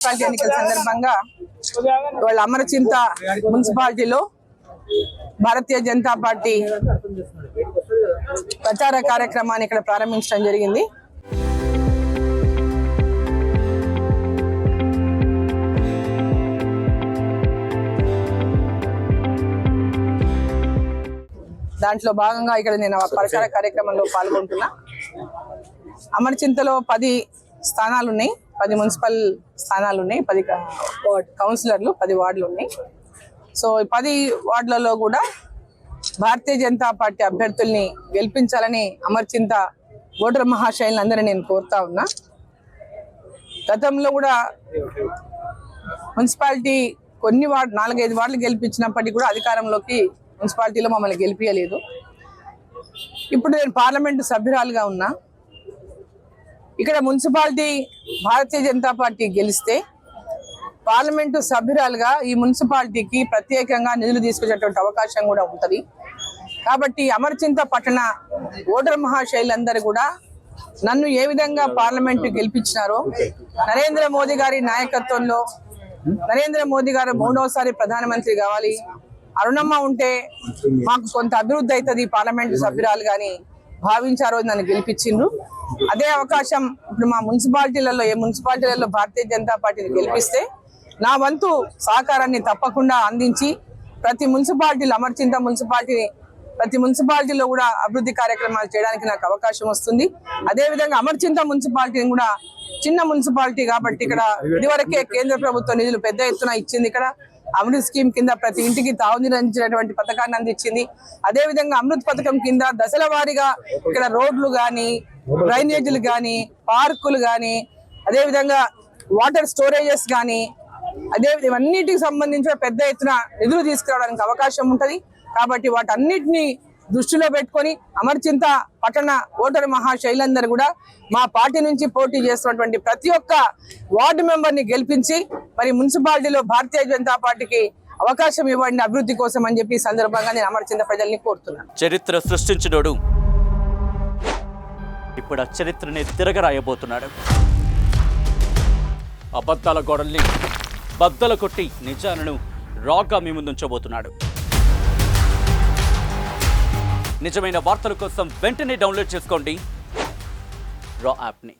Municipality ఎన్నికల సందర్భంగా వాళ్ళ అమరచింత మున్సిపాలిటీలో భారతీయ జనతా పార్టీ ప్రచార కార్యక్రమాన్ని ఇక్కడ ప్రారంభించడం జరిగింది. దాంట్లో భాగంగా ఇక్కడ నేను ప్రచార కార్యక్రమంలో పాల్గొంటున్నా. అమరచింతలో 10 స్థానాలు ఉన్నాయి, 10 మున్సిపల్ స్థానాలు ఉన్నాయి, 10 కౌన్సిలర్లు, 10 వార్డులు ఉన్నాయి. సో 10 వార్డులలో కూడా భారతీయ జనతా పార్టీ అభ్యర్థుల్ని గెలిపించాలని అమరచింత ఓటర్ మహాశైలందరినీ నేను కోరుతా ఉన్నా. గతంలో కూడా మున్సిపాలిటీ కొన్ని 4-5 వార్డులు గెలిపించినప్పటికీ కూడా అధికారంలోకి మున్సిపాలిటీలో మమ్మల్ని గెలిపించలేదు. ఇప్పుడు నేను పార్లమెంటు సభ్యురాలుగా ఉన్నా. ఇక్కడ మున్సిపాలిటీ భారతీయ జనతా పార్టీ గెలిస్తే పార్లమెంటు సభ్యురాలుగా ఈ మున్సిపాలిటీకి ప్రత్యేకంగా నిధులు తీసుకొచ్చేటువంటి అవకాశం కూడా ఉంటుంది. కాబట్టి అమరచింత పట్టణ ఓటర్ మహాశైలందరూ కూడా నన్ను ఏ విధంగా పార్లమెంటు గెలిపించినారో, నరేంద్ర మోదీ గారి నాయకత్వంలో నరేంద్ర మోదీ గారు 3వసారి ప్రధానమంత్రి కావాలి, అరుణమ్మ ఉంటే మాకు కొంత అభివృద్ధి అవుతుంది పార్లమెంటు సభ్యురాలు కానీ భావించారో నన్ను గెలిపించిండ్రు. అదే అవకాశం ఇప్పుడు మా మున్సిపాలిటీలలో ఏ మున్సిపాలిటీలలో భారతీయ జనతా పార్టీని గెలిపిస్తే నా వంతు సహకారాన్ని తప్పకుండా అందించి ప్రతి మున్సిపాలిటీలో అమరచింత మున్సిపాలిటీని ప్రతి మున్సిపాలిటీలో కూడా అభివృద్ధి కార్యక్రమాలు చేయడానికి నాకు అవకాశం వస్తుంది. అదేవిధంగా అమరచింత మున్సిపాలిటీని కూడా చిన్న మున్సిపాలిటీ కాబట్టి ఇక్కడ ఇదివరకే కేంద్ర ప్రభుత్వం నిధులు పెద్ద ఎత్తున ఇచ్చింది. ఇక్కడ అమృత్ స్కీమ్ కింద ప్రతి ఇంటికి తాగునీరు అందించినటువంటి పథకాన్ని అందించింది. అదేవిధంగా అమృత్ పథకం కింద దశల వారీగా ఇక్కడ రోడ్లు కానీ, డ్రైనేజీలు కానీ, పార్కులు కానీ, అదేవిధంగా వాటర్ స్టోరేజెస్ కానీ, అన్నిటికి సంబంధించిన పెద్ద ఎత్తున నిధులు తీసుకురావడానికి అవకాశం ఉంటుంది. కాబట్టి వాటన్నిటిని దృష్టిలో పెట్టుకొని అమరచింత పట్టణ ఓటర్ మహాశైలందరూ కూడా మా పార్టీ నుంచి పోటీ చేస్తున్నటువంటి ప్రతి ఒక్క వార్డు మెంబర్ని గెలిపించి మరి మున్సిపాలిటీలో భారతీయ జనతా పార్టీకి అవకాశం ఇవ్వండి అభివృద్ధి కోసం అని చెప్పి సందర్భంగా నేను అమరచింత ప్రజల్ని కోరుతున్నాను. చరిత్ర సృష్టించినోడు ఇప్పుడు ఆ చరిత్రని తిరగరాయబోతున్నాడు. అబద్ధాల గోడల్ని బద్దలు కొట్టి నిజాలను రాగా మీ ముందుంచబోతున్నాడు. నిజమైన వార్తల కోసం వెంటనే డౌన్లోడ్ చేసుకోండి రా యాప్ని.